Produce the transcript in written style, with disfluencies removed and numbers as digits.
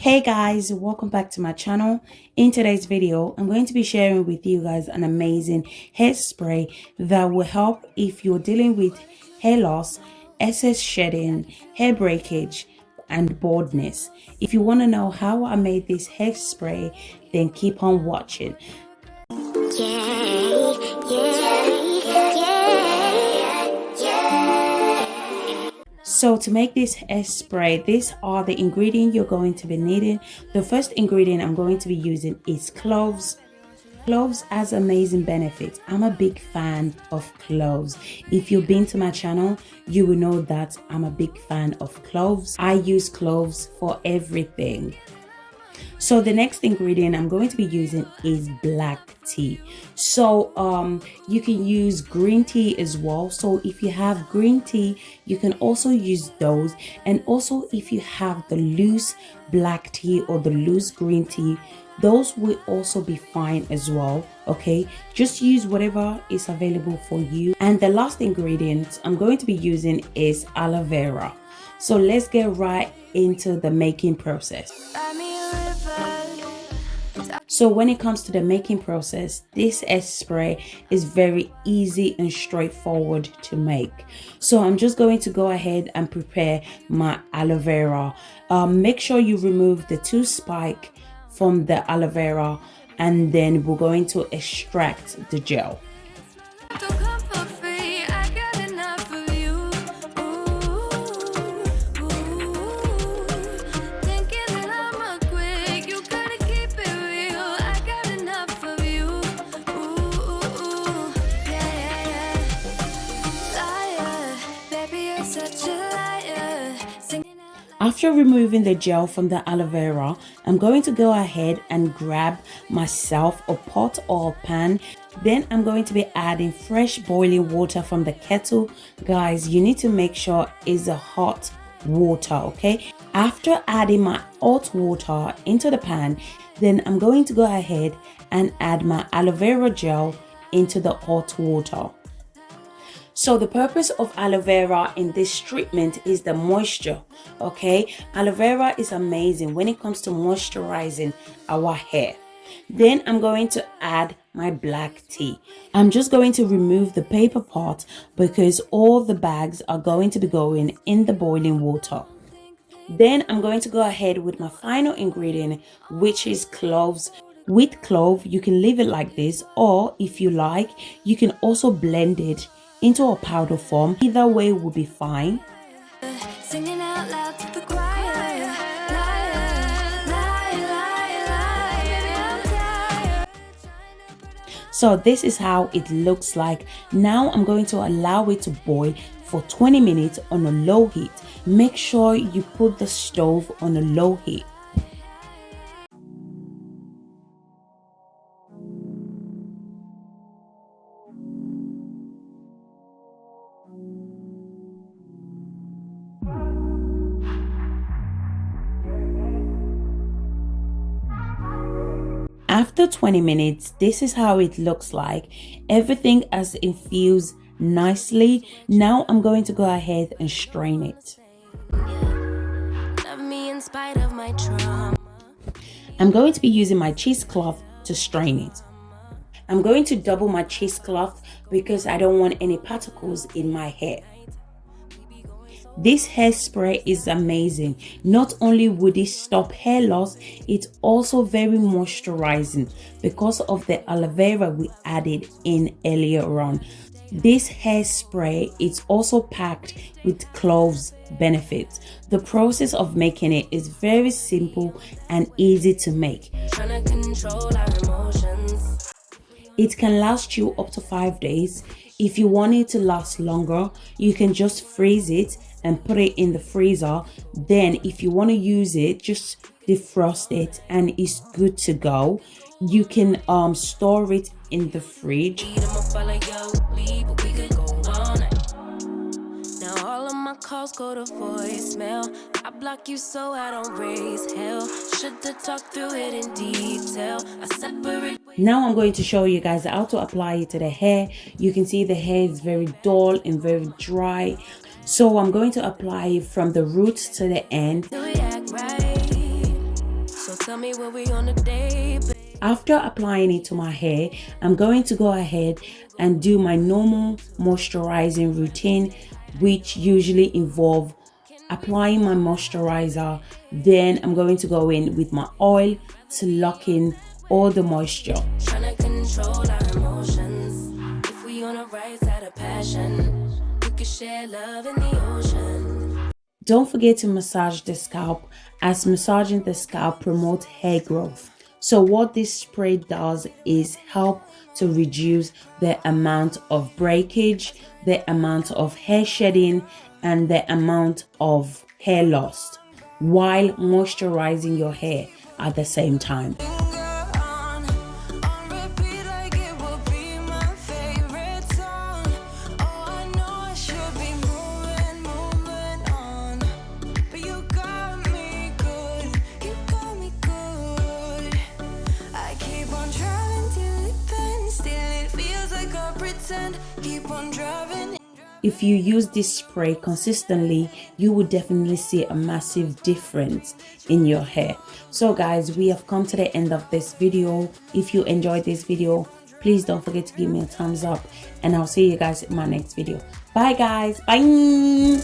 Hey guys, welcome back to my channel. In today's video, I'm going to be sharing with you guys an amazing hairspray that will help if you're dealing with hair loss, excess shedding, hair breakage, and baldness. If you want to know how I made this hairspray, then keep on watching. So to make this hairspray, these are the ingredients you're going to be needing. The first ingredient I'm going to be using is cloves. Cloves has amazing benefits. I'm a big fan of cloves. If you've been to my channel, you will know that I'm a big fan of cloves. I use cloves for everything. So the next ingredient I'm going to be using is black tea. So you can use green tea as well. So if you have green tea, you can also use those. And also if you have the loose black tea or the loose green tea, those will also be fine as well. Okay, just use whatever is available for you. And the last ingredient I'm going to be using is aloe vera. So let's get right into the making process. So when it comes to the making process, this hairspray is very easy and straightforward to make. So I'm just going to go ahead and prepare my aloe vera. Make sure you remove the two spikes from the aloe vera, and then we're going to extract the gel. After removing the gel from the aloe vera, I'm going to go ahead and grab myself a pot or a pan. Then I'm going to be adding fresh boiling water from the kettle. Guys, you need to make sure it's a hot water, okay? After adding my hot water into the pan, then I'm going to go ahead and add my aloe vera gel into the hot water. So the purpose of aloe vera in this treatment is the moisture, okay? Aloe vera is amazing when it comes to moisturizing our hair. Then I'm going to add my black tea. I'm just going to remove the paper pot because all the bags are going to be going in the boiling water. Then I'm going to go ahead with my final ingredient, which is cloves. With clove, you can leave it like this, or if you like, you can also blend it into a powder form. Either way will be fine. Singing out loud to the choir. So this is how it looks like. Now I'm going to allow it to boil for 20 minutes on a low heat. Make sure you put the stove on a low heat. After 20 minutes, this is how it looks like. Everything has infused nicely. Now I'm going to go ahead and strain it. I'm going to be using my cheesecloth to strain it. I'm going to double my cheesecloth because I don't want any particles in my hair. This hairspray is amazing. Not only would it stop hair loss, it's also very moisturizing because of the aloe vera we added in earlier on. This hairspray is also packed with cloves benefits. The process of making it is very simple and easy to make. It can last you up to 5 days. If you want it to last longer, you can just freeze it and put it in the freezer. Then if you want to use it, just defrost it and it's good to go. You can store it in the fridge. Now all of my calls go to voicemail. I block you so I don't raise hell. Should've talked through it in detail. I separate. Now I'm going to show you guys how to apply it to the hair. You can see the hair is very dull and very dry. So I'm going to apply it from the roots to the end. tell me what we on a day, babe. After applying it to my hair, I'm going to go ahead and do my normal moisturizing routine, which usually involve applying my moisturizer. Then I'm going to go in with my oil to lock in all the moisture. Tryna control our emotions. If we on the right side of passion, we could share love in the ocean. Don't forget to massage the scalp, as massaging the scalp promotes hair growth. So what this spray does is help to reduce the amount of breakage, the amount of hair shedding, and the amount of hair loss while moisturizing your hair at the same time. If you use this spray consistently, you will definitely see a massive difference in your hair. So guys, we have come to the end of this video. If you enjoyed this video, please don't forget to give me a thumbs up, and I'll see you guys in my next video. Bye guys. Bye.